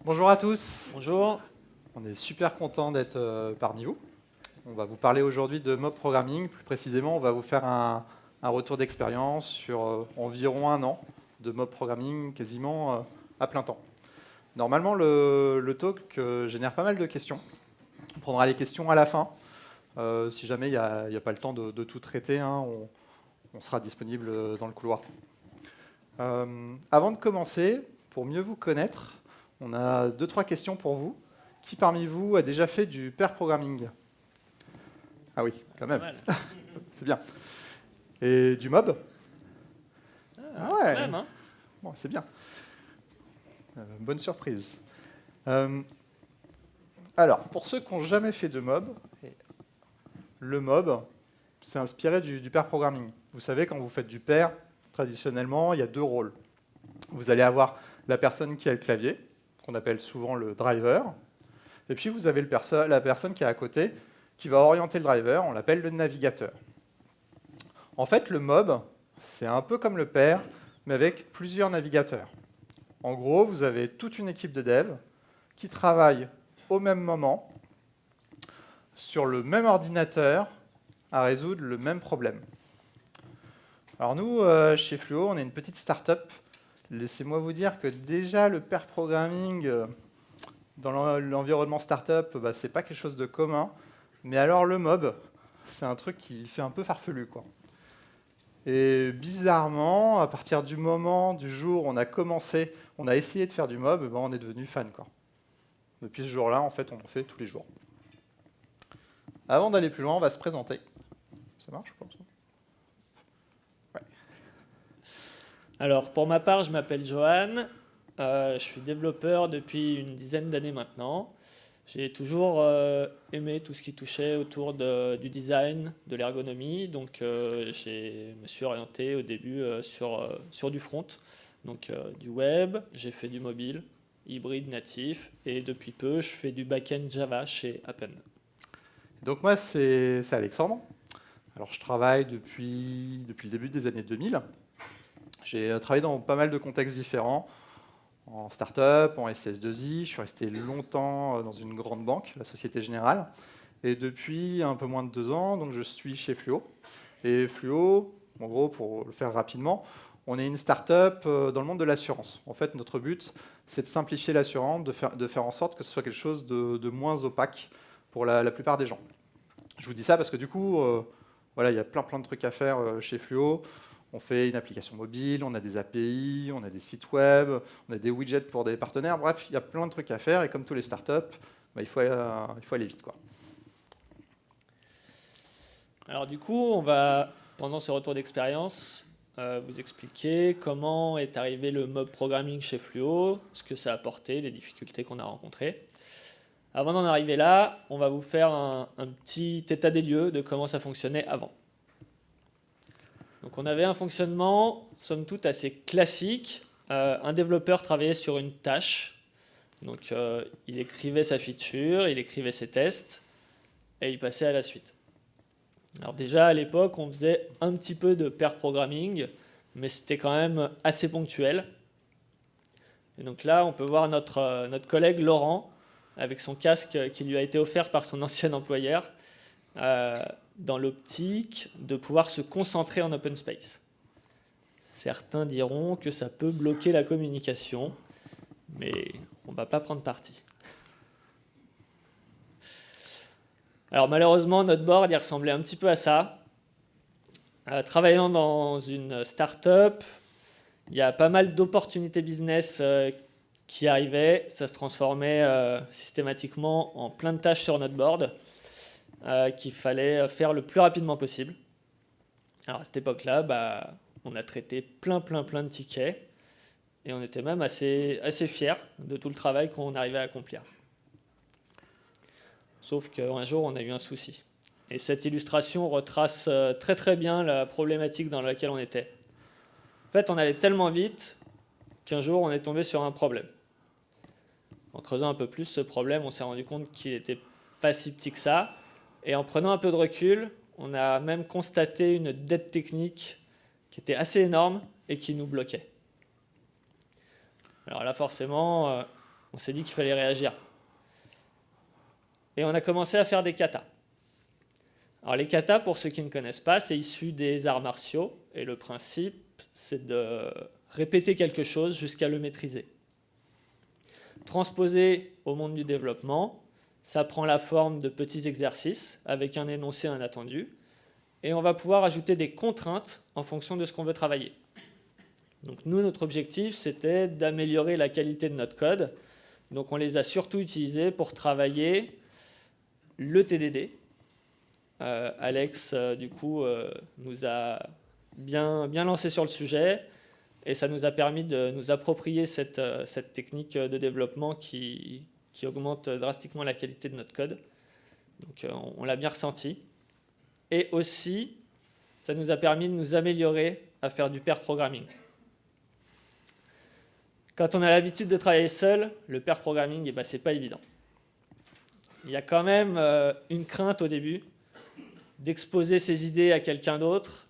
Bonjour à tous, Bonjour. on est super content d'être parmi vous. On va vous parler aujourd'hui de mob programming. Plus précisément, on va vous faire un retour d'expérience sur environ un an de mob programming quasiment à plein temps. Normalement, le talk génère pas mal de questions. On prendra les questions à la fin. Si jamais il n'y a pas le temps de tout traiter, hein, on sera disponible dans le couloir. Avant de commencer, pour mieux vous connaître, on a 2-3 questions pour vous. Qui parmi vous a déjà fait du pair programming? Ah oui, quand même. C'est bien. Et du mob? Ah ouais. Quand même, hein. Bon, c'est bien. Bonne surprise. Alors, pour ceux qui n'ont jamais fait de mob, le mob, c'est inspiré du pair programming. Vous savez, quand vous faites du pair, traditionnellement, il y a 2 rôles. Vous allez avoir la personne qui a le clavier, qu'on appelle souvent le driver, et puis vous avez la personne qui est à côté, qui va orienter le driver, on l'appelle le navigateur. En fait, le mob, c'est un peu comme le pair, mais avec plusieurs navigateurs. En gros, vous avez toute une équipe de dev qui travaille au même moment sur le même ordinateur à résoudre le même problème. Alors nous, chez Fluo, on est une petite start-up. Laissez-moi vous dire que déjà le pair programming dans l'environnement start-up, c'est pas quelque chose de commun. Mais alors le mob, c'est un truc qui fait un peu farfelu, quoi. Et bizarrement, à partir du jour où on a essayé de faire du mob, on est devenu fan, quoi. Depuis ce jour-là, en fait, on en fait tous les jours. Avant d'aller plus loin, on va se présenter. Ça marche ou pas ça? Ouais. Alors, pour ma part, je m'appelle Johan. Je suis développeur depuis une dizaine d'années maintenant. J'ai toujours aimé tout ce qui touchait autour du design, de l'ergonomie. Donc, je me suis orienté au début sur du front, donc du web. J'ai fait du mobile, hybride, natif. Et depuis peu, je fais du back-end Java chez Appen. Donc moi, c'est Alexandre. Alors je travaille depuis le début des années 2000. J'ai travaillé dans pas mal de contextes différents, en start-up, en SS2I. Je suis resté longtemps dans une grande banque, la Société Générale. Et depuis un peu moins de 2 ans, donc je suis chez Fluo. Et Fluo, en gros, pour le faire rapidement, on est une start-up dans le monde de l'assurance. En fait, notre but, c'est de simplifier l'assurance, de faire en sorte que ce soit quelque chose de moins opaque pour la plupart des gens. Je vous dis ça parce que du coup, voilà, il y a plein de trucs à faire chez Fluo. On fait une application mobile, on a des API, on a des sites web, on a des widgets pour des partenaires. Bref, il y a plein de trucs à faire et comme tous les startups, il faut aller vite, quoi. Alors du coup, on va, pendant ce retour d'expérience, vous expliquer comment est arrivé le mob programming chez Fluo, ce que ça a apporté, les difficultés qu'on a rencontrées. Avant d'en arriver là, on va vous faire un petit état des lieux de comment ça fonctionnait avant. Donc on avait un fonctionnement, somme toute, assez classique. Un développeur travaillait sur une tâche. Donc il écrivait sa feature, il écrivait ses tests, et il passait à la suite. Alors déjà, à l'époque, on faisait un petit peu de pair programming, mais c'était quand même assez ponctuel. Et donc là, on peut voir notre collègue Laurent, avec son casque qui lui a été offert par son ancien employeur, dans l'optique de pouvoir se concentrer en open space. Certains diront que ça peut bloquer la communication, mais on ne va pas prendre parti. Alors malheureusement, notre board il ressemblait un petit peu à ça. Travaillant dans une start-up, il y a pas mal d'opportunités business qui arrivaient. Ça se transformait systématiquement en plein de tâches sur notre board qu'il fallait faire le plus rapidement possible. Alors à cette époque-là, on a traité plein de tickets et on était même assez fiers de tout le travail qu'on arrivait à accomplir. Sauf qu'un jour, on a eu un souci. Et cette illustration retrace très bien la problématique dans laquelle on était. En fait, on allait tellement vite qu'un jour, on est tombé sur un problème. En creusant un peu plus ce problème, on s'est rendu compte qu'il n'était pas si petit que ça. Et en prenant un peu de recul, on a même constaté une dette technique qui était assez énorme et qui nous bloquait. Alors là, forcément, on s'est dit qu'il fallait réagir. Et on a commencé à faire des katas. Alors les katas, pour ceux qui ne connaissent pas, c'est issu des arts martiaux. Et le principe, c'est de répéter quelque chose jusqu'à le maîtriser. Transposé au monde du développement, ça prend la forme de petits exercices avec un énoncé, un attendu. Et on va pouvoir ajouter des contraintes en fonction de ce qu'on veut travailler. Donc nous, notre objectif, c'était d'améliorer la qualité de notre code. Donc on les a surtout utilisés pour travailler le TDD. Alex, du coup, nous a bien lancé sur le sujet et ça nous a permis de nous approprier cette technique de développement qui augmente drastiquement la qualité de notre code. Donc on l'a bien ressenti. Et aussi, ça nous a permis de nous améliorer à faire du pair programming. Quand on a l'habitude de travailler seul, le pair programming, c'est pas évident. Il y a quand même une crainte au début d'exposer ses idées à quelqu'un d'autre,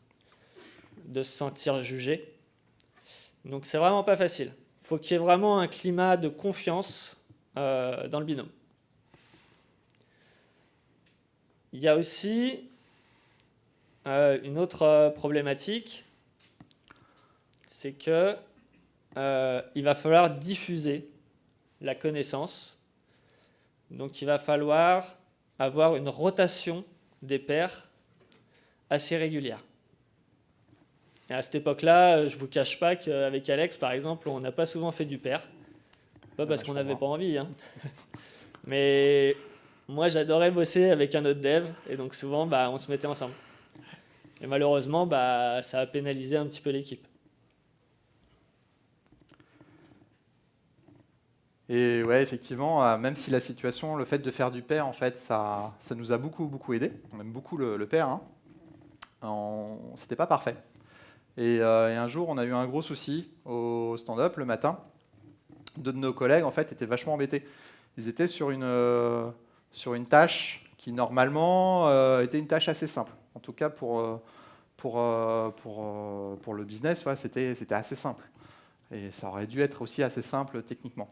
de se sentir jugé. Donc c'est vraiment pas facile. Il faut qu'il y ait vraiment un climat de confiance dans le binôme. Il y a aussi une autre problématique, c'est que il va falloir diffuser la connaissance. Donc il va falloir avoir une rotation des pairs assez régulière. Et à cette époque-là, je ne vous cache pas qu'avec Alex, par exemple, on n'a pas souvent fait du pair. Pas parce qu'on n'avait pas envie, hein. Mais moi, j'adorais bosser avec un autre dev, et donc souvent, on se mettait ensemble. Et malheureusement, ça a pénalisé un petit peu l'équipe. Et ouais, effectivement, même si la situation, le fait de faire du pair, en fait, ça nous a beaucoup aidé. On aime beaucoup le pair. Hein. C'était pas parfait. Et un jour, on a eu un gros souci au stand-up le matin. Deux de nos collègues, en fait, étaient vachement embêtés. Ils étaient sur une tâche qui, normalement, était une tâche assez simple. En tout cas, pour le business, ouais, c'était assez simple. Et ça aurait dû être aussi assez simple techniquement.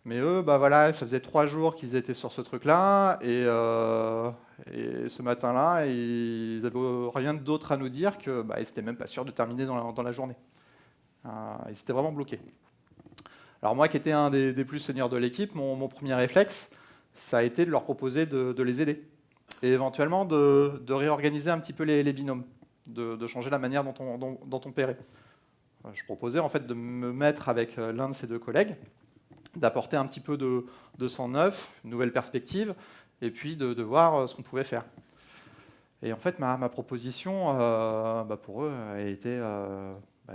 Mais eux, ça faisait 3 jours qu'ils étaient sur ce truc-là, et ce matin-là, ils n'avaient rien d'autre à nous dire que ils n'étaient même pas sûrs de terminer dans la journée. Ils étaient vraiment bloqués. Alors moi, qui étais un des plus seniors de l'équipe, mon premier réflexe, ça a été de leur proposer de les aider, et éventuellement de réorganiser un petit peu les binômes, de changer la manière dont on paierait. Je proposais en fait de me mettre avec l'un de ces deux collègues, d'apporter un petit peu de sang neuf, une nouvelle perspective, et puis de voir ce qu'on pouvait faire. Et en fait, ma proposition, pour eux, elle était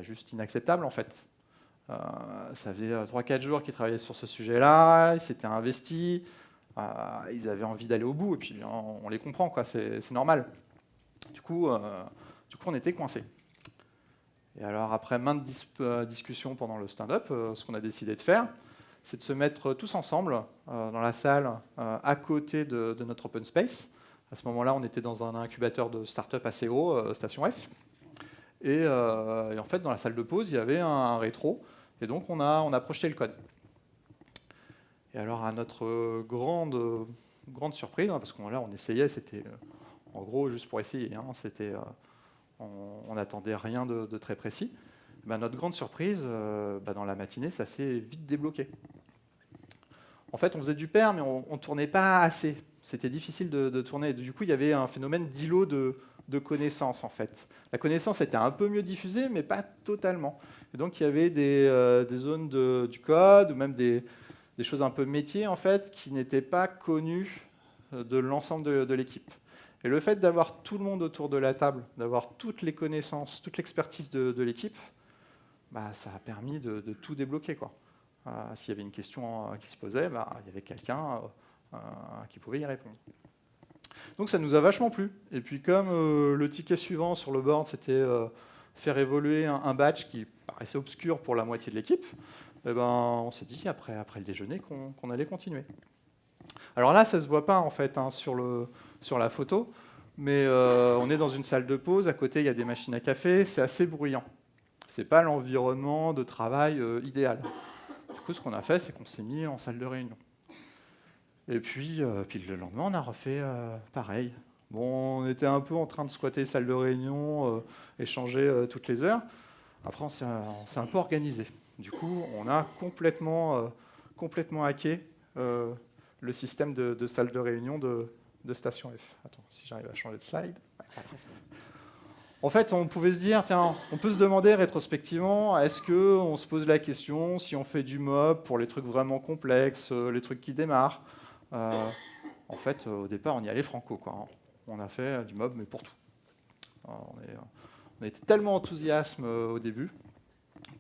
juste inacceptable, en fait. Ça faisait 3-4 jours qu'ils travaillaient sur ce sujet-là, ils s'étaient investis, ils avaient envie d'aller au bout, et puis on les comprend, quoi, c'est normal. Du coup, on était coincés. Et alors, après maintes discussions pendant le stand-up, ce qu'on a décidé de faire, c'est de se mettre tous ensemble dans la salle à côté de notre open space. À ce moment-là, on était dans un incubateur de start-up assez haut, Station F. Et en fait, dans la salle de pause, il y avait un rétro. Et donc, on a projeté le code. Et alors, à notre grande surprise, hein, parce qu'on essayait, c'était en gros juste pour essayer, hein, on n'attendait rien de très précis. Notre grande surprise, dans la matinée, ça s'est vite débloqué. En fait, on faisait du pair, mais on ne tournait pas assez. C'était difficile de tourner. Du coup, il y avait un phénomène d'îlot de connaissances, en fait. La connaissance était un peu mieux diffusée, mais pas totalement. Et donc, il y avait des zones du code, ou même des choses un peu métiers, en fait, qui n'étaient pas connues de l'ensemble de l'équipe. Et le fait d'avoir tout le monde autour de la table, d'avoir toutes les connaissances, toute l'expertise de l'équipe, ça a permis de tout débloquer, quoi. S'il y avait une question qui se posait, il y avait quelqu'un qui pouvait y répondre. Donc ça nous a vachement plu. Et puis comme le ticket suivant sur le board, c'était faire évoluer un batch qui paraissait obscur pour la moitié de l'équipe, on s'est dit après le déjeuner qu'on allait continuer. Alors là, ça ne se voit pas en fait sur la photo, mais on est dans une salle de pause, à côté il y a des machines à café, c'est assez bruyant. Ce n'est pas l'environnement de travail idéal. Du coup, ce qu'on a fait, c'est qu'on s'est mis en salle de réunion. Et puis le lendemain, on a refait pareil. Bon, on était un peu en train de squatter salle de réunion, échanger toutes les heures. Après, on s'est un peu organisé. Du coup, on a complètement hacké le système de salle de réunion de Station F. Attends, si j'arrive à changer de slide. Voilà. En fait, on pouvait se dire, tiens, on peut se demander rétrospectivement, est-ce qu'on se pose la question si on fait du mob pour les trucs vraiment complexes, les trucs qui démarrent. En fait, au départ, on y allait franco, quoi. On a fait du mob, mais pour tout. On était tellement enthousiasme au début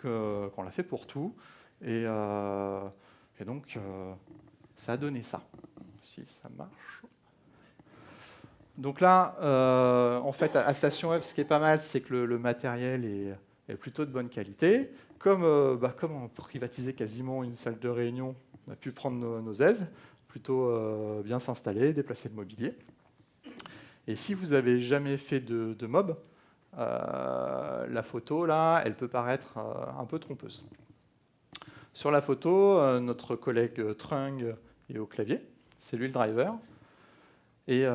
qu'on l'a fait pour tout. Et donc, ça a donné ça. Si ça marche. Donc là, en fait, à Station F, ce qui est pas mal, c'est que le matériel est plutôt de bonne qualité. Comme on privatisait quasiment une salle de réunion, on a pu prendre nos aises, plutôt bien s'installer, déplacer le mobilier. Et si vous n'avez jamais fait de mob, la photo, là, elle peut paraître un peu trompeuse. Sur la photo, notre collègue Trung est au clavier, c'est lui le driver. Et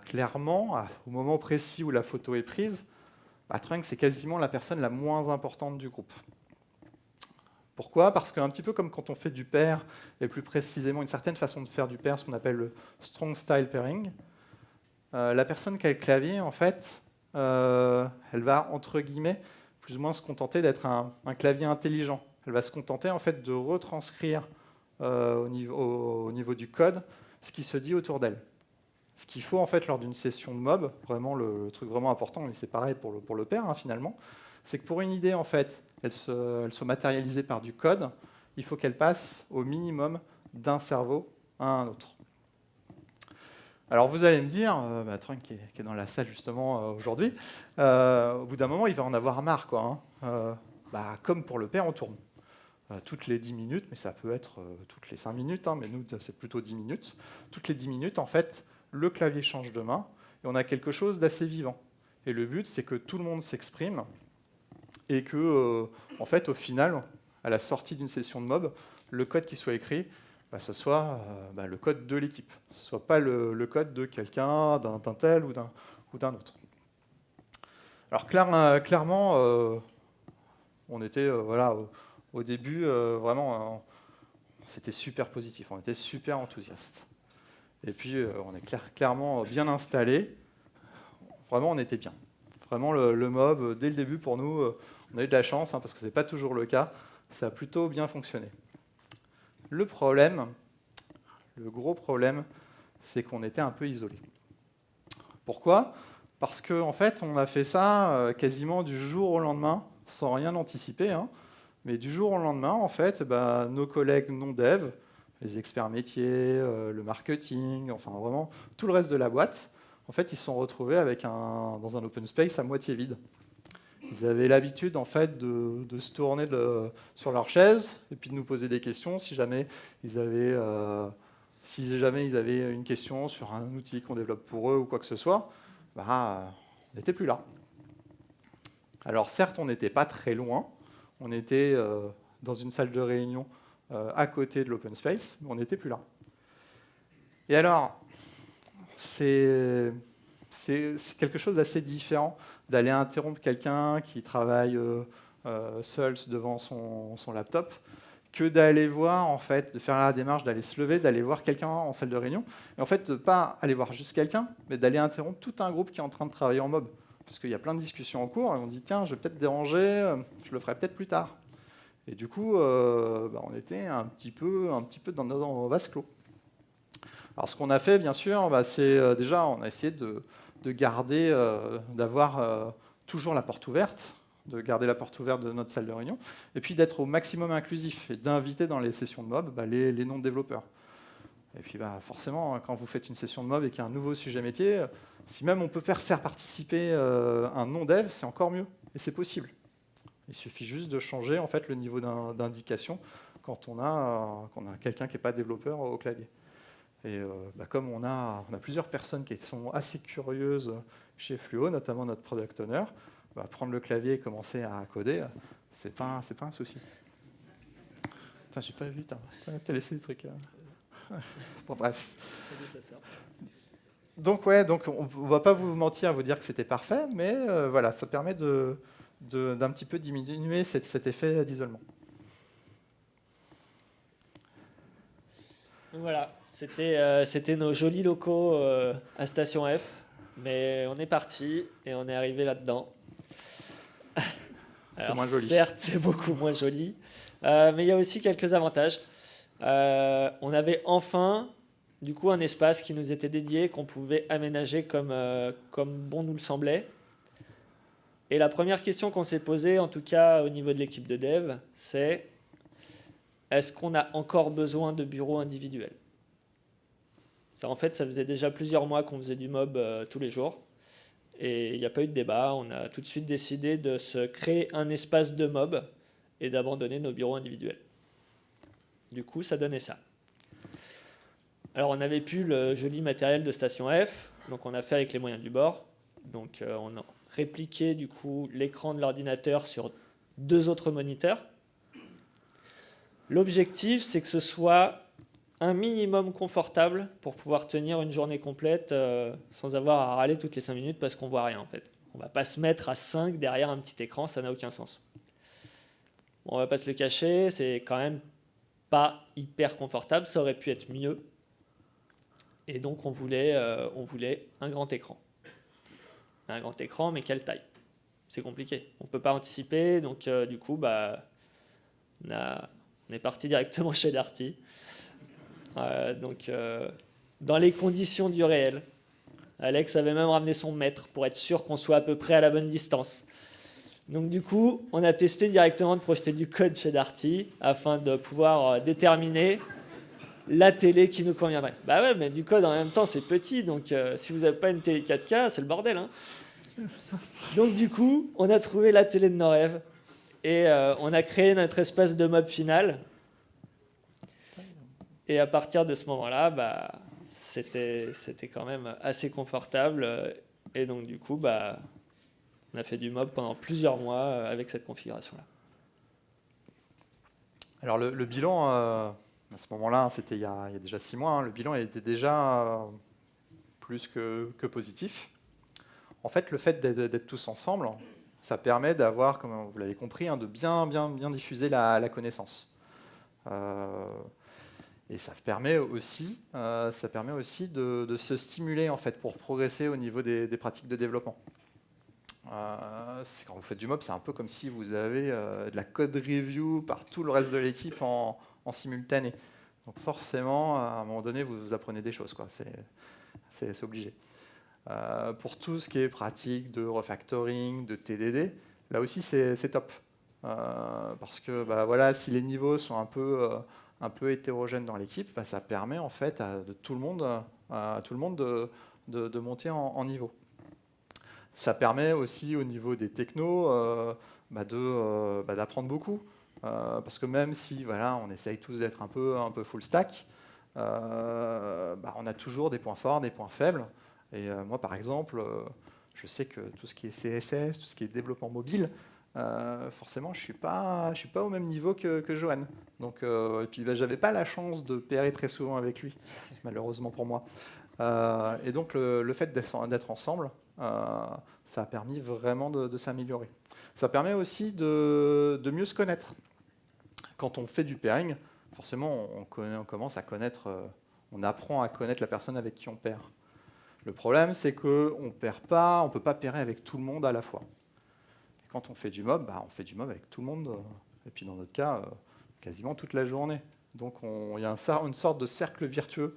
clairement, au moment précis où la photo est prise, Trung, c'est quasiment la personne la moins importante du groupe. Pourquoi ? Parce qu'un petit peu comme quand on fait du pair, et plus précisément une certaine façon de faire du pair, ce qu'on appelle le strong style pairing, la personne qui a le clavier, en fait, elle va, entre guillemets, plus ou moins se contenter d'être un clavier intelligent. Elle va se contenter, en fait, de retranscrire au niveau du code ce qui se dit autour d'elle. Ce qu'il faut, en fait, lors d'une session de mob, vraiment le truc vraiment important, mais c'est pareil pour le pair, finalement, c'est que pour une idée, en fait, elle soit matérialisée par du code, il faut qu'elle passe au minimum d'un cerveau à un autre. Alors vous allez me dire, Trung qui est dans la salle justement aujourd'hui, au bout d'un moment il va en avoir marre, quoi. Comme pour le pair, on tourne. Toutes les 10 minutes, mais ça peut être toutes les 5 minutes, mais nous c'est plutôt 10 minutes. Toutes les 10 minutes, en fait, le clavier change de main et on a quelque chose d'assez vivant. Et le but, c'est que tout le monde s'exprime et que, en fait, au final, à la sortie d'une session de mob, le code qui soit écrit, ce soit le code de l'équipe. Ce ne soit pas le code de quelqu'un, d'un tel ou d'un autre. Alors clairement, on était au début vraiment, c'était super positif, on était super enthousiaste. Et puis on est clairement bien installé. Vraiment, on était bien. Vraiment le mob, dès le début pour nous, on a eu de la chance parce que ce n'est pas toujours le cas. Ça a plutôt bien fonctionné. Le gros problème, c'est qu'on était un peu isolé. Pourquoi ? Parce qu'en fait, on a fait ça quasiment du jour au lendemain, sans rien anticiper. Mais du jour au lendemain, en fait, nos collègues non-dev, les experts métiers, le marketing, enfin vraiment tout le reste de la boîte, en fait, ils se sont retrouvés dans un open space à moitié vide. Ils avaient l'habitude en fait de se tourner sur leur chaise et puis de nous poser des questions si jamais ils avaient une question sur un outil qu'on développe pour eux ou quoi que ce soit, on n'était plus là. Alors certes, on n'était pas très loin, on était dans une salle de réunion à côté de l'open space, mais on n'était plus là. Et alors, c'est quelque chose d'assez différent d'aller interrompre quelqu'un qui travaille seul devant son laptop, que d'aller voir, en fait, de faire la démarche, d'aller se lever, d'aller voir quelqu'un en salle de réunion, et en fait, de ne pas aller voir juste quelqu'un, mais d'aller interrompre tout un groupe qui est en train de travailler en mob. Parce qu'il y a plein de discussions en cours, et on dit, tiens, je vais peut-être déranger, je le ferai peut-être plus tard. Et du coup, on était un petit peu dans nos vases clos. Alors, ce qu'on a fait, bien sûr, c'est déjà, on a essayé de garder, d'avoir toujours la porte ouverte, de garder la porte ouverte de notre salle de réunion, et puis d'être au maximum inclusif et d'inviter dans les sessions de mob les non-développeurs. Et puis forcément, quand vous faites une session de mob et qu'il y a un nouveau sujet métier, si même on peut faire participer un non-dev, c'est encore mieux, et c'est possible. Il suffit juste de changer en fait, le niveau d'indication quand on a quelqu'un qui n'est pas développeur au clavier. Et comme on a plusieurs personnes qui sont assez curieuses chez Fluo, notamment notre product owner, prendre le clavier et commencer à coder, c'est pas un souci. Putain, j'ai pas vu, t'as laissé des trucs. Bon, bref. Donc on ne va pas vous mentir, vous dire que c'était parfait, mais voilà, ça permet d'un petit peu diminuer cet effet d'isolement. Voilà, c'était nos jolis locaux à Station F, mais on est parti et on est arrivé là-dedans. C'est moins joli. Certes, c'est beaucoup moins joli, mais il y a aussi quelques avantages. On avait enfin, du coup, un espace qui nous était dédié, qu'on pouvait aménager comme bon nous le semblait. Et la première question qu'on s'est posée, en tout cas au niveau de l'équipe de dev, c'est est-ce qu'on a encore besoin de bureaux individuels ? Ça, en fait, ça faisait déjà plusieurs mois qu'on faisait du mob tous les jours. Et il n'y a pas eu de débat. On a tout de suite décidé de se créer un espace de mob et d'abandonner nos bureaux individuels. Du coup, ça donnait ça. Alors, on n'avait plus le joli matériel de Station F, donc on a fait avec les moyens du bord. Donc, on a répliqué du coup l'écran de l'ordinateur sur 2 autres moniteurs. L'objectif, c'est que ce soit un minimum confortable pour pouvoir tenir une journée complète sans avoir à râler toutes les 5 minutes parce qu'on voit rien en fait. On ne va pas se mettre à 5 derrière un petit écran, ça n'a aucun sens. Bon, on ne va pas se le cacher, c'est quand même pas hyper confortable, ça aurait pu être mieux. Et donc on voulait un grand écran. Un grand écran, mais quelle taille ? C'est compliqué. On ne peut pas anticiper, donc du coup, on est parti directement chez Darty. Dans les conditions du réel. Alex avait même ramené son mètre pour être sûr qu'on soit à peu près à la bonne distance. Donc du coup, on a testé directement de projeter du code chez Darty afin de pouvoir déterminer la télé qui nous conviendrait. Bah ouais, mais du code en même temps, c'est petit, donc si vous n'avez pas une télé 4K, c'est le bordel. Hein. Donc du coup, on a trouvé la télé de nos rêves et on a créé notre espace de mob final. Et à partir de ce moment-là, c'était quand même assez confortable. Et donc, du coup, on a fait du mob pendant plusieurs mois avec cette configuration-là. Alors, le bilan, à ce moment-là, c'était il y a déjà 6 mois, hein, le bilan était déjà plus que positif. En fait, le fait d'être tous ensemble, ça permet d'avoir, comme vous l'avez compris, de bien diffuser la connaissance. Et ça permet aussi de se stimuler en fait, pour progresser au niveau des pratiques de développement. Quand vous faites du mob, c'est un peu comme si vous avez de la code review par tout le reste de l'équipe en simultané. Donc forcément, à un moment donné, vous apprenez des choses, quoi. C'est obligé. Pour tout ce qui est pratique de refactoring, de TDD, là aussi c'est top. Parce que voilà, si les niveaux sont un peu hétérogène dans l'équipe, ça permet en fait à tout le monde de monter en niveau. Ça permet aussi au niveau des technos d'apprendre beaucoup. Parce que même si on essaye tous d'être un peu full stack, on a toujours des points forts, des points faibles. Et moi par exemple, je sais que tout ce qui est CSS, tout ce qui est développement mobile, forcément, je suis pas au même niveau que Johan. Donc, et puis, j'avais pas la chance de pairer très souvent avec lui, malheureusement pour moi. Et donc, le fait d'être ensemble, ça a permis vraiment de s'améliorer. Ça permet aussi de mieux se connaître. Quand on fait du pairing, forcément, on commence à connaître, on apprend à connaître la personne avec qui on pair. Le problème, c'est qu'on ne peut pas pairer avec tout le monde à la fois. Quand on fait du mob, on fait du mob avec tout le monde, et puis dans notre cas, quasiment toute la journée. Donc il y a une sorte de cercle vertueux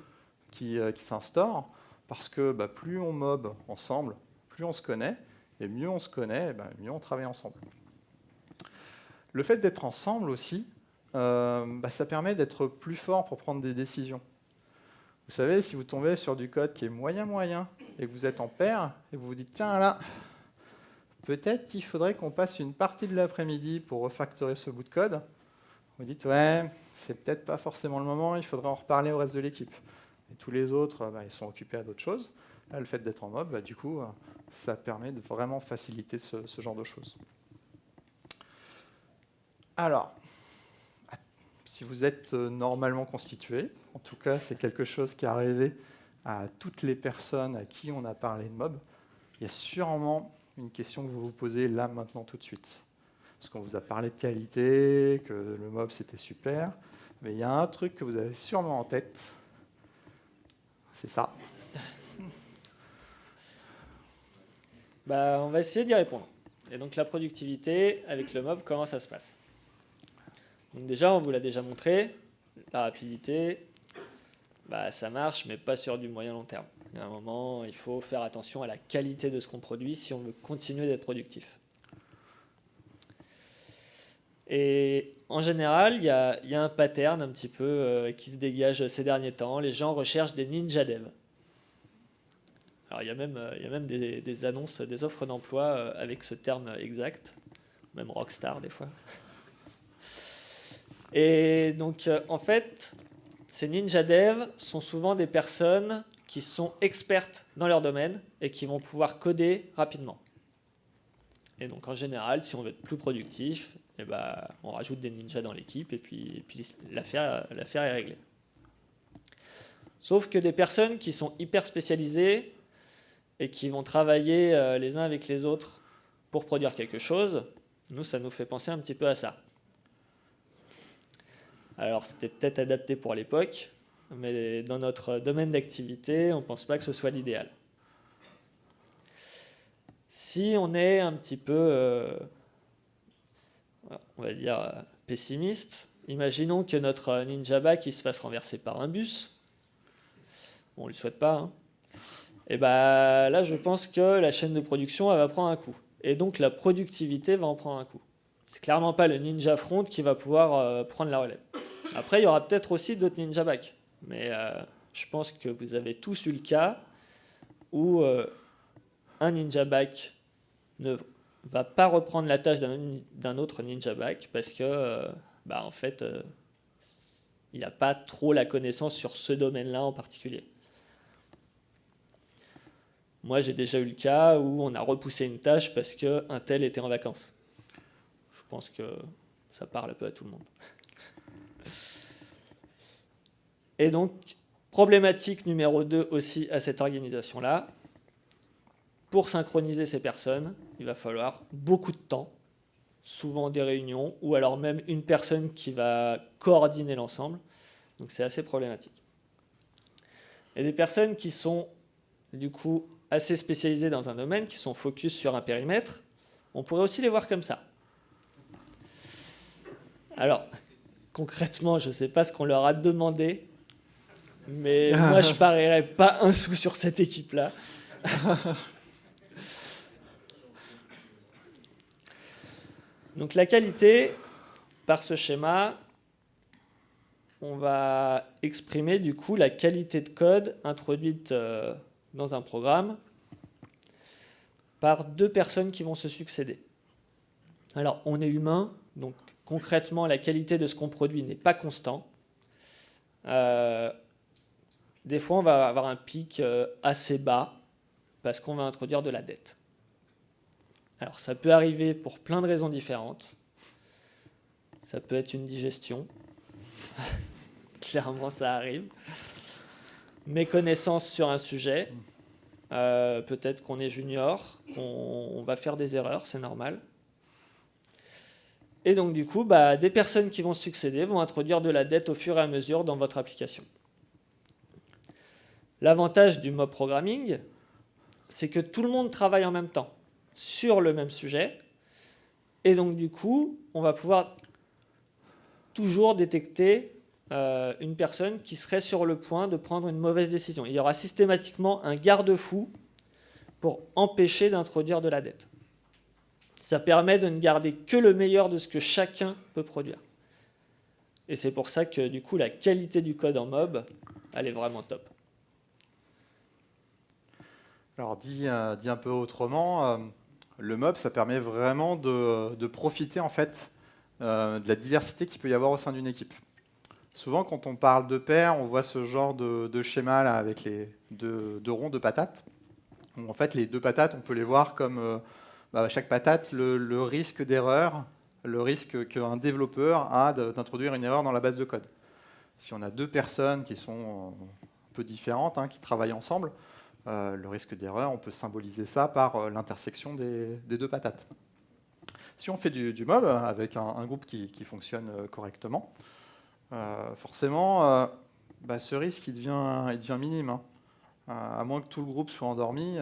qui s'instaure, parce que plus on mob ensemble, plus on se connaît, et mieux on se connaît, mieux on travaille ensemble. Le fait d'être ensemble aussi, ça permet d'être plus fort pour prendre des décisions. Vous savez, si vous tombez sur du code qui est moyen, et que vous êtes en paire, et que vous vous dites, tiens là, peut-être qu'il faudrait qu'on passe une partie de l'après-midi pour refactorer ce bout de code. Vous dites, ouais, c'est peut-être pas forcément le moment, il faudrait en reparler au reste de l'équipe. Et tous les autres, ils sont occupés à d'autres choses. Là, le fait d'être en mob, du coup, ça permet de vraiment faciliter ce genre de choses. Alors, si vous êtes normalement constitué, en tout cas c'est quelque chose qui est arrivé à toutes les personnes à qui on a parlé de mob, il y a sûrement une question que vous vous posez là, maintenant, tout de suite. Parce qu'on vous a parlé de qualité, que le mob c'était super, mais il y a un truc que vous avez sûrement en tête, c'est ça. On va essayer d'y répondre. Et donc la productivité avec le mob, comment ça se passe? Donc déjà, on vous l'a déjà montré, la rapidité, ça marche, mais pas sur du moyen long terme. Il y a un moment, il faut faire attention à la qualité de ce qu'on produit si on veut continuer d'être productif. Et en général, il y a un pattern un petit peu qui se dégage ces derniers temps. Les gens recherchent des ninja devs. Alors il y a même des annonces, des offres d'emploi avec ce terme exact, même Rockstar des fois. Et donc en fait, ces ninja devs sont souvent des personnes qui sont expertes dans leur domaine et qui vont pouvoir coder rapidement. Et donc en général, si on veut être plus productif, on rajoute des ninjas dans l'équipe et puis l'affaire est réglée. Sauf que des personnes qui sont hyper spécialisées et qui vont travailler les uns avec les autres pour produire quelque chose, ça nous fait penser un petit peu à ça. Alors c'était peut-être adapté pour l'époque, mais dans notre domaine d'activité, on ne pense pas que ce soit l'idéal. Si on est un petit peu, on va dire, pessimiste, imaginons que notre Ninja se fasse renverser par un bus. On ne le souhaite pas, hein. Et là, je pense que la chaîne de production, elle va prendre un coup. Et donc, la productivité va en prendre un coup. C'est clairement pas le Ninja Front qui va pouvoir prendre la relève. Après, il y aura peut-être aussi d'autres Ninja Back. Mais je pense que vous avez tous eu le cas où un Ninja Back ne va pas reprendre la tâche d'un autre Ninja Back parce que, en fait, il n'a pas trop la connaissance sur ce domaine-là en particulier. Moi, j'ai déjà eu le cas où on a repoussé une tâche parce qu'un tel était en vacances. Je pense que ça parle un peu à tout le monde. Et donc, problématique numéro 2 aussi à cette organisation-là. Pour synchroniser ces personnes, il va falloir beaucoup de temps, souvent des réunions, ou alors même une personne qui va coordonner l'ensemble. Donc c'est assez problématique. Et des personnes qui sont du coup assez spécialisées dans un domaine, qui sont focus sur un périmètre, on pourrait aussi les voir comme ça. Alors, concrètement, je ne sais pas ce qu'on leur a demandé, mais moi je parierais pas un sou sur cette équipe-là. Donc la qualité, par ce schéma, on va exprimer du coup la qualité de code introduite dans un programme par deux personnes qui vont se succéder. Alors on est humain, donc concrètement la qualité de ce qu'on produit n'est pas constant. Des fois on va avoir un pic assez bas parce qu'on va introduire de la dette. Alors ça peut arriver pour plein de raisons différentes. Ça peut être une digestion. Clairement ça arrive. Méconnaissance sur un sujet. Peut-être qu'on est junior, qu'on va faire des erreurs, c'est normal. Et donc du coup, des personnes qui vont se succéder vont introduire de la dette au fur et à mesure dans votre application. L'avantage du mob programming, c'est que tout le monde travaille en même temps sur le même sujet. Et donc du coup, on va pouvoir toujours détecter une personne qui serait sur le point de prendre une mauvaise décision. Il y aura systématiquement un garde-fou pour empêcher d'introduire de la dette. Ça permet de ne garder que le meilleur de ce que chacun peut produire. Et c'est pour ça que du coup, la qualité du code en mob, elle est vraiment top. Alors dit un peu autrement, le mob, ça permet vraiment de profiter en fait de la diversité qu'il peut y avoir au sein d'une équipe. Souvent, quand on parle de pair, on voit ce genre de schéma là avec les deux ronds de patates. En fait, les deux patates, on peut les voir comme chaque patate, le risque d'erreur le risque qu'un développeur a d'introduire une erreur dans la base de code. Si on a deux personnes qui sont un peu différentes, hein, qui travaillent ensemble, le risque d'erreur, on peut symboliser ça par l'intersection des deux patates. Si on fait du mob avec un groupe qui fonctionne correctement, forcément, ce risque il devient minime. Hein. À moins que tout le groupe soit endormi,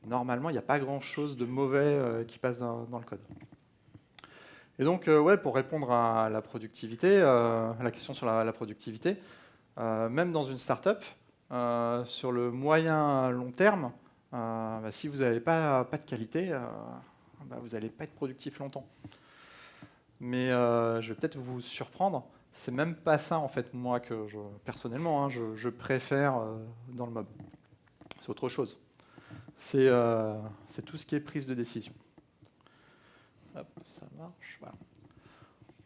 normalement, il n'y a pas grand-chose de mauvais qui passe dans le code. Et donc, pour répondre à la productivité, à la question sur la productivité, même dans une startup, sur le moyen long terme, si vous n'avez pas de qualité, vous n'allez pas être productif longtemps. Mais je vais peut-être vous surprendre, c'est même pas ça en fait moi que personnellement hein, je préfère dans le mob. C'est autre chose. C'est tout ce qui est prise de décision. Hop, ça marche. Voilà.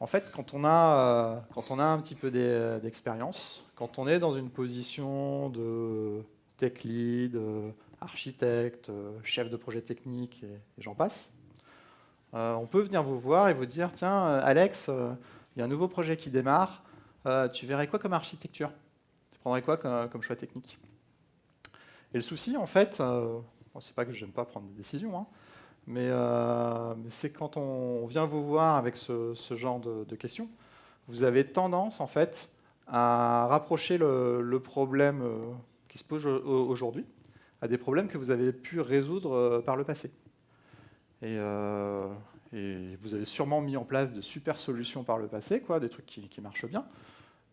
En fait, quand on a un petit peu d'expérience, quand on est dans une position de tech lead, architecte, chef de projet technique et j'en passe, on peut venir vous voir et vous dire « Tiens, Alex, il y a un nouveau projet qui démarre, tu verrais quoi comme architecture? Tu prendrais quoi comme choix technique ?» Et le souci, en fait, c'est pas que je n'aime pas prendre des décisions, hein, mais c'est quand on vient vous voir avec ce genre de questions, vous avez tendance, en fait, à rapprocher le problème qui se pose aujourd'hui à des problèmes que vous avez pu résoudre par le passé. Et vous avez sûrement mis en place de super solutions par le passé, quoi, des trucs qui marchent bien.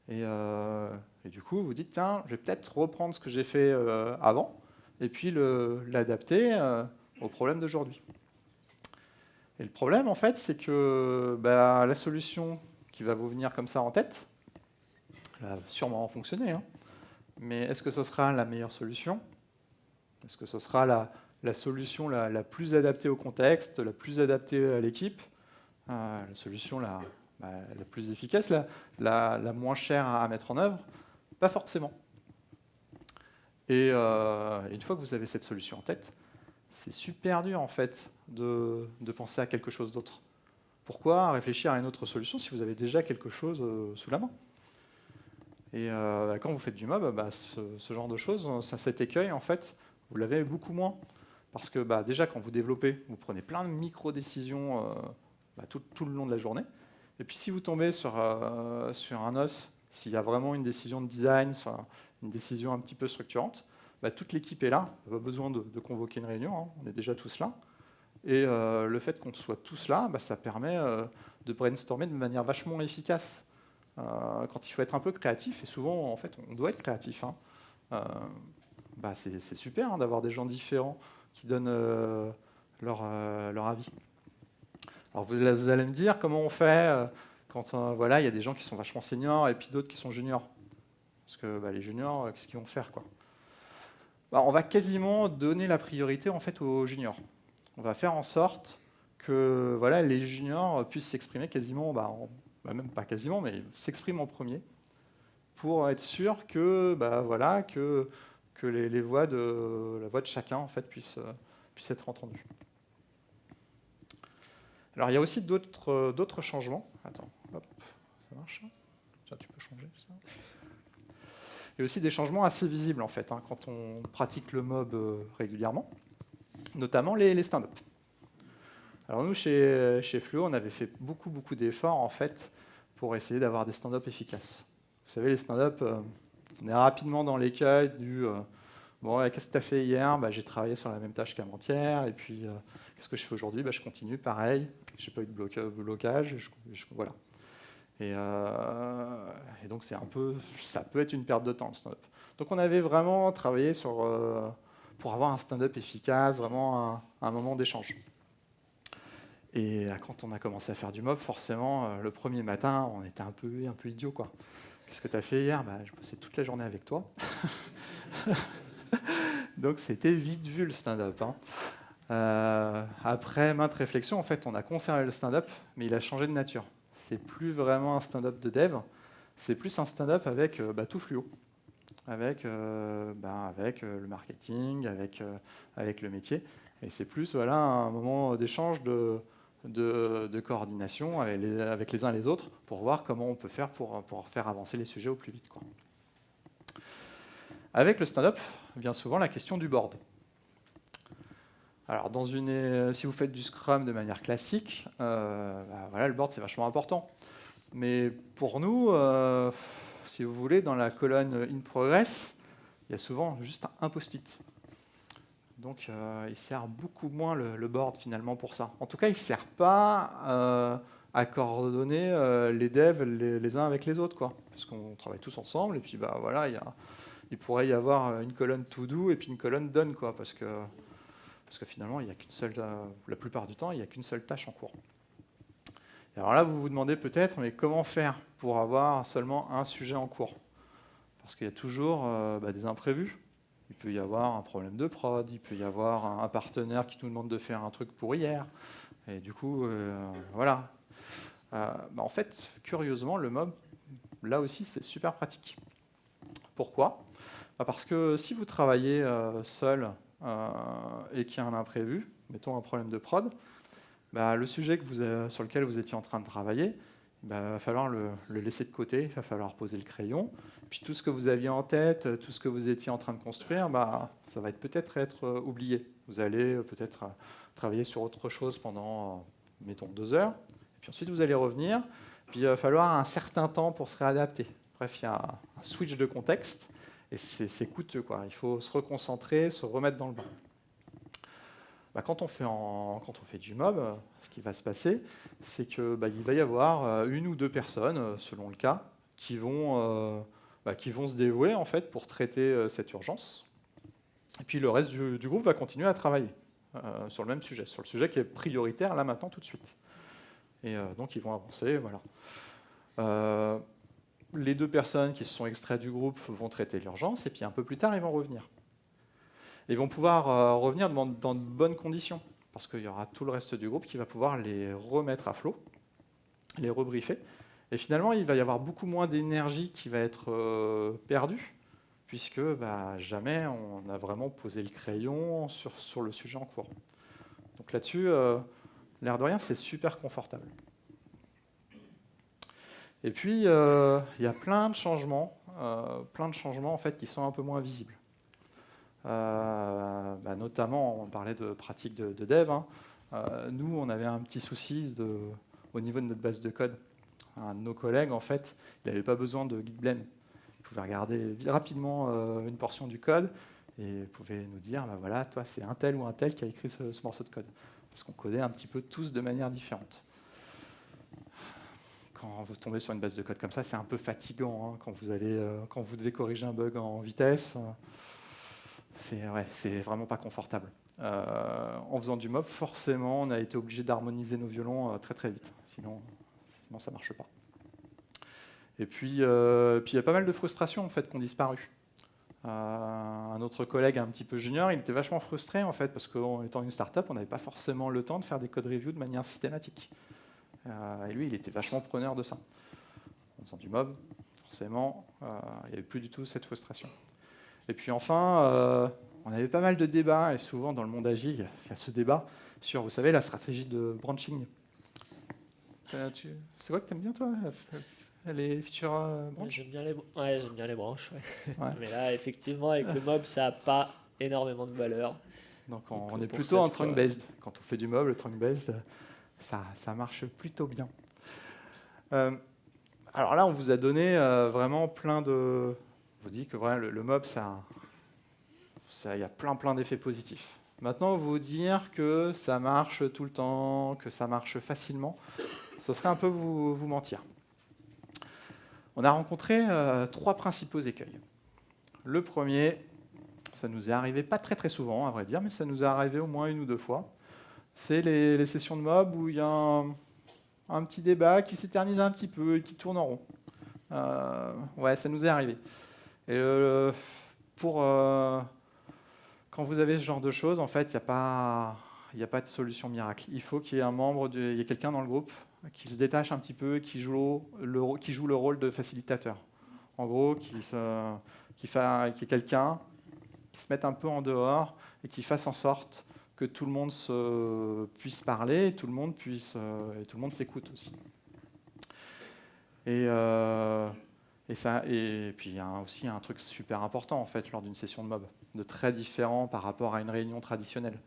Et du coup, vous dites, tiens, je vais peut-être reprendre ce que j'ai fait avant, et puis l'adapter au problème d'aujourd'hui. Et le problème, en fait, c'est que la solution qui va vous venir comme ça en tête, elle va sûrement fonctionner, hein, mais est-ce que ce sera la meilleure solution? Est-ce que ce sera la solution la plus adaptée au contexte, la plus adaptée à l'équipe, la solution la plus efficace, la moins chère à mettre en œuvre? Pas forcément. Et une fois que vous avez cette solution en tête, c'est super dur en fait de penser à quelque chose d'autre. Pourquoi réfléchir à une autre solution si vous avez déjà quelque chose sous la main? Et quand vous faites du mob, ce genre de choses, cet écueil en fait, vous l'avez beaucoup moins. Parce que déjà quand vous développez, vous prenez plein de micro-décisions tout le long de la journée. Et puis si vous tombez sur un os, s'il y a vraiment une décision de design, une décision un petit peu structurante, toute l'équipe est là, pas besoin de convoquer une réunion, hein, on est déjà tous là. Et le fait qu'on soit tous là, ça permet de brainstormer de manière vachement efficace. Quand il faut être un peu créatif, et souvent en fait on doit être créatif, hein, c'est super hein, d'avoir des gens différents qui donnent leur avis. Alors vous allez me dire comment on fait quand il y a des gens qui sont vachement seniors et puis d'autres qui sont juniors. Parce que les juniors, qu'est-ce qu'ils vont faire quoi? On va quasiment donner la priorité en fait aux juniors. On va faire en sorte que les juniors puissent s'exprimer quasiment, même pas quasiment, mais s'expriment en premier pour être sûr que la voix de chacun en fait puisse être entendue. Alors il y a aussi d'autres changements. Attends, hop, ça marche. Tiens, tu peux changer ça. Il y a aussi des changements assez visibles en fait hein, quand on pratique le mob régulièrement, notamment les stand-up. Alors nous chez Fluo, on avait fait beaucoup d'efforts en fait pour essayer d'avoir des stand-up efficaces. Vous savez, les stand-up, on est rapidement dans l'écueil du qu'est-ce que tu as fait hier? J'ai travaillé sur la même tâche qu'avant-hier, et puis qu'est-ce que je fais aujourd'hui? Je continue, pareil, j'ai pas eu de blocage, voilà. Et donc ça peut être une perte de temps le stand-up. Donc on avait vraiment travaillé pour avoir un stand-up efficace, vraiment un moment d'échange. Et quand on a commencé à faire du mob, forcément, le premier matin, on était un peu idiot, quoi. Qu'est-ce que tu as fait hier? Je bossais toute la journée avec toi. Donc c'était vite vu le stand-up. Hein. Après maintes réflexions, en fait, on a conservé le stand-up, mais il a changé de nature. C'est plus vraiment un stand-up de dev, c'est plus un stand-up avec tout fluo, avec le marketing, avec le métier. Et c'est plus un moment d'échange de coordination avec les uns et les autres pour voir comment on peut faire pour faire avancer les sujets au plus vite, quoi. Avec le stand-up vient souvent la question du board. Alors, si vous faites du Scrum de manière classique, voilà, le board c'est vachement important. Mais pour nous, si vous voulez, dans la colonne in progress, il y a souvent juste un post-it. Donc, il sert beaucoup moins le board finalement pour ça. En tout cas, il ne sert pas à coordonner les devs les uns avec les autres, quoi. Parce qu'on travaille tous ensemble, et puis voilà, il pourrait y avoir une colonne to do et puis une colonne done, quoi, parce que finalement, il n'y a qu'une seule, la plupart du temps, il n'y a qu'une seule tâche en cours. Et alors là, vous vous demandez peut-être, mais comment faire pour avoir seulement un sujet en cours? Parce qu'il y a toujours des imprévus. Il peut y avoir un problème de prod, il peut y avoir un partenaire qui nous demande de faire un truc pour hier. Et du coup, voilà. En fait, curieusement, le mob, là aussi, c'est super pratique. Pourquoi? Parce que si vous travaillez seul et qu'il y a un imprévu, mettons un problème de prod, le sujet sur lequel vous étiez en train de travailler, il va falloir le laisser de côté, il va falloir poser le crayon. Puis tout ce que vous aviez en tête, tout ce que vous étiez en train de construire, ça va peut-être être oublié. Vous allez peut-être travailler sur autre chose pendant, mettons, 2 heures. Et puis ensuite, vous allez revenir. Puis il va falloir un certain temps pour se réadapter. Bref, il y a un switch de contexte. Et c'est coûteux, quoi. Il faut se reconcentrer, se remettre dans le bain. Quand on fait du mob, ce qui va se passer, c'est qu'il va y avoir une ou deux personnes, selon le cas, qui vont se dévouer en fait, pour traiter cette urgence. Et puis le reste du groupe va continuer à travailler sur le même sujet, sur le sujet qui est prioritaire là maintenant tout de suite. Et donc ils vont avancer, voilà. Les 2 personnes qui se sont extraites du groupe vont traiter l'urgence, et puis un peu plus tard, ils vont revenir. Ils vont pouvoir revenir dans de bonnes conditions, parce qu'il y aura tout le reste du groupe qui va pouvoir les remettre à flot, les rebriefer. Et finalement, il va y avoir beaucoup moins d'énergie qui va être perdue, puisque jamais on a vraiment posé le crayon sur le sujet en cours. Donc là-dessus, l'air de rien, c'est super confortable. Et puis, il y a plein de changements en fait, qui sont un peu moins visibles. Notamment, on parlait de pratiques de dev. Nous, on avait un petit souci au niveau de notre base de code. Un de nos collègues, en fait, il n'avait pas besoin de git blame. Il pouvait regarder rapidement une portion du code et il pouvait nous dire, voilà, toi, c'est un tel ou un tel qui a écrit ce morceau de code. Parce qu'on codait un petit peu tous de manière différente. Quand vous tombez sur une base de code comme ça, c'est un peu fatigant. Quand vous devez corriger un bug en vitesse, c'est vraiment pas confortable. En faisant du mob, forcément, on a été obligé d'harmoniser nos violons très très vite. Sinon ça marche pas. Et puis, il y a pas mal de frustrations en fait, qui ont disparu. Un autre collègue un petit peu junior, il était vachement frustré en fait, parce qu'en étant une start-up, on n'avait pas forcément le temps de faire des code reviews de manière systématique. Et lui, il était vachement preneur de ça. En faisant du mob, forcément, il n'y avait plus du tout cette frustration. Et puis enfin, on avait pas mal de débats, et souvent dans le monde agile, il y a ce débat sur, vous savez, la stratégie de branching. C'est quoi que tu aimes bien, toi, les feature branches? J'aime bien les branches. Ouais. Mais là, effectivement, avec le mob, ça n'a pas énormément de valeur. Donc on est plutôt en trunk-based. Quand on fait du mob, le trunk-based, ça marche plutôt bien. Alors là, on vous a donné vraiment plein de... On vous dit que vraiment, le mob, il y a plein d'effets positifs. Maintenant, vous dire que ça marche tout le temps, que ça marche facilement, ce serait un peu vous mentir. On a rencontré 3 principaux écueils. Le premier, ça nous est arrivé pas très très souvent, à vrai dire, mais ça nous est arrivé au moins 1 ou 2 fois. C'est les sessions de mob où il y a un petit débat qui s'éternise un petit peu et qui tourne en rond. Ouais, ça nous est arrivé. Et quand vous avez ce genre de choses, en fait, il n'y a pas de solution miracle. Il faut qu'il y ait il y ait quelqu'un dans le groupe qui se détache un petit peu et qui joue le rôle de facilitateur. En gros, qu'il y ait quelqu'un qui se mette un peu en dehors et qui fasse en sorte que tout le monde puisse parler, et tout le monde s'écoute aussi. Et puis il y a aussi un truc super important en fait lors d'une session de mob, de très différent par rapport à une réunion traditionnelle.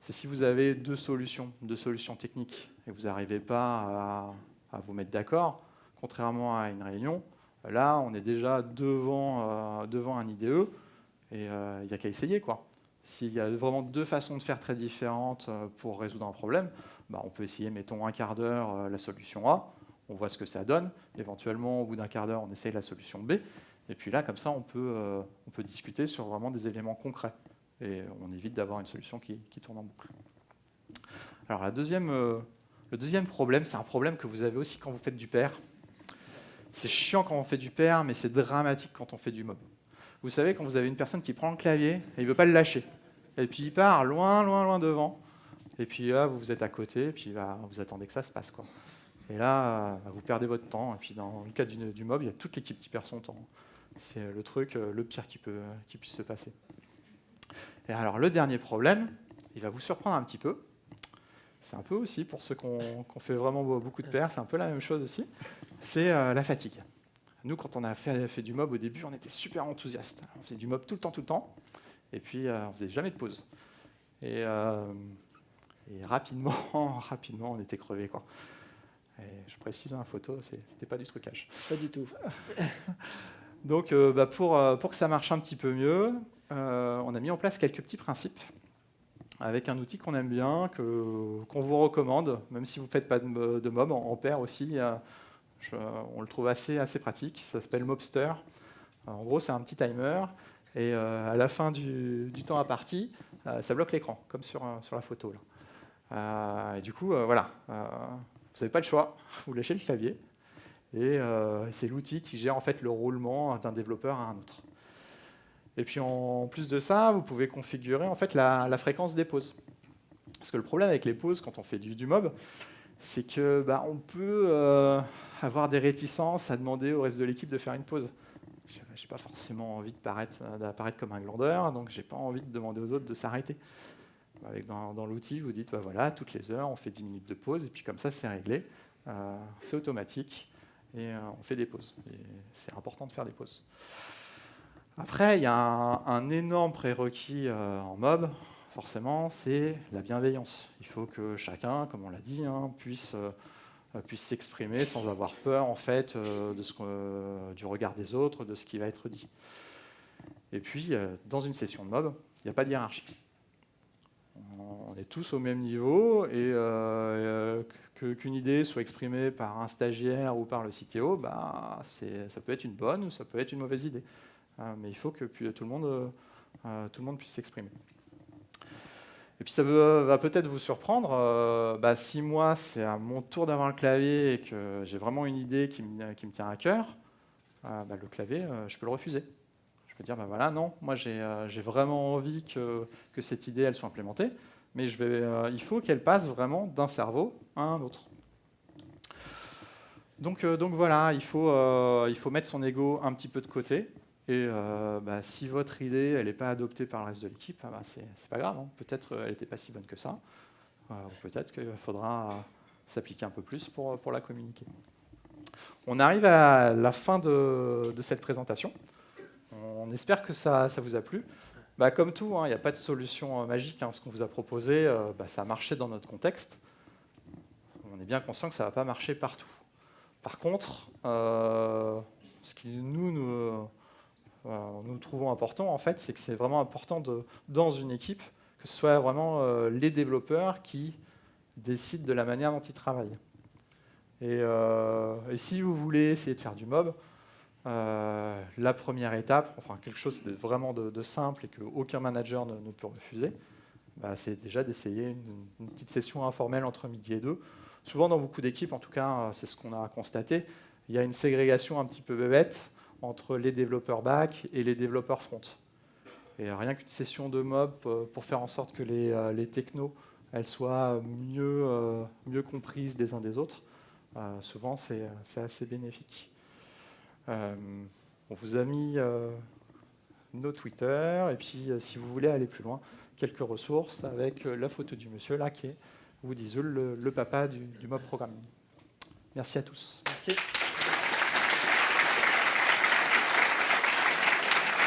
C'est si vous avez deux solutions techniques et vous n'arrivez pas à vous mettre d'accord, contrairement à une réunion, là on est déjà devant un IDE et il n'y a qu'à essayer, quoi. S'il y a vraiment deux façons de faire très différentes pour résoudre un problème, on peut essayer, mettons, un quart d'heure la solution A, on voit ce que ça donne, éventuellement au bout d'un quart d'heure on essaye la solution B, et puis là comme ça on peut discuter sur vraiment des éléments concrets, et on évite d'avoir une solution qui tourne en boucle. Alors le deuxième problème, c'est un problème que vous avez aussi quand vous faites du pair. C'est chiant quand on fait du pair, mais c'est dramatique quand on fait du mob. Vous savez, quand vous avez une personne qui prend le clavier et il ne veut pas le lâcher, et puis il part loin, loin, loin devant, et puis là, vous êtes à côté, et puis vous attendez que ça se passe, quoi. Et là, vous perdez votre temps, et puis dans le cas du mob, il y a toute l'équipe qui perd son temps. C'est le truc, le pire qui puisse se passer. Et alors, le dernier problème, il va vous surprendre un petit peu. C'est un peu aussi, pour ceux qui ont fait vraiment beaucoup de pair, c'est un peu la même chose aussi, c'est la fatigue. Nous, quand on a fait du mob au début, on était super enthousiastes. On faisait du mob tout le temps, et puis on ne faisait jamais de pause. Et rapidement, on était crevés, quoi. Et je précise, la photo, c'était pas du trucage. Pas du tout. Donc, pour que ça marche un petit peu mieux, on a mis en place quelques petits principes avec un outil qu'on aime bien, qu'on vous recommande, même si vous ne faites pas de mob, en pair aussi. On le trouve assez pratique, ça s'appelle Mobster. En gros, c'est un petit timer, et à la fin du temps imparti, ça bloque l'écran, comme sur la photo, là. Et du coup, voilà, vous n'avez pas le choix, vous lâchez le clavier, et c'est l'outil qui gère en fait le roulement d'un développeur à un autre. Et puis en plus de ça, vous pouvez configurer en fait la fréquence des pauses. Parce que le problème avec les pauses quand on fait du mob, c'est que on peut avoir des réticences à demander au reste de l'équipe de faire une pause. J'ai pas forcément envie d'apparaître comme un glandeur, donc j'ai pas envie de demander aux autres de s'arrêter. Dans l'outil, vous dites voilà, toutes les heures, on fait 10 minutes de pause, et puis comme ça, c'est réglé, c'est automatique, et on fait des pauses. Et c'est important de faire des pauses. Après, il y a un énorme prérequis en mob, forcément, c'est la bienveillance. Il faut que chacun, comme on l'a dit, puisse s'exprimer sans avoir peur en fait, du regard des autres, de ce qui va être dit. Et puis, dans une session de mob, il n'y a pas de hiérarchie. On est tous au même niveau, et qu'une idée soit exprimée par un stagiaire ou par le CTO, ça peut être une bonne ou ça peut être une mauvaise idée. Mais il faut que tout le monde puisse s'exprimer. Et puis ça va peut-être vous surprendre, si moi c'est à mon tour d'avoir le clavier et que j'ai vraiment une idée qui me tient à cœur, le clavier, je peux le refuser. Je peux dire, voilà, non, moi j'ai vraiment envie que cette idée elle soit implémentée, mais il faut qu'elle passe vraiment d'un cerveau à un autre. Donc voilà, il faut mettre son ego un petit peu de côté. Et si votre idée elle n'est pas adoptée par le reste de l'équipe, c'est pas grave, peut-être elle n'était pas si bonne que ça, ou peut-être qu'il faudra s'appliquer un peu plus pour la communiquer. On arrive à la fin de cette présentation. On espère que ça vous a plu. Comme tout, il n'y a pas de solution magique. Ce qu'on vous a proposé, ça a marché dans notre contexte. On est bien conscient que ça ne va pas marcher partout. Par contre, ce qui nous trouvons important, en fait, c'est que c'est vraiment important dans une équipe que ce soit vraiment les développeurs qui décident de la manière dont ils travaillent. Et si vous voulez essayer de faire du mob, la première étape, enfin quelque chose de vraiment de simple et qu'aucun manager ne peut refuser, c'est déjà d'essayer une petite session informelle entre midi et 2. Souvent dans beaucoup d'équipes, en tout cas, c'est ce qu'on a constaté, il y a une ségrégation un petit peu bébête entre les développeurs back et les développeurs front. Et rien qu'une session de mob pour faire en sorte que les technos elles soient mieux comprises des uns des autres, souvent c'est assez bénéfique. On vous a mis nos Twitter, et puis si vous voulez aller plus loin, quelques ressources avec la photo du monsieur là qui est Woody Zull, le papa du mob programming. Merci à tous. Merci.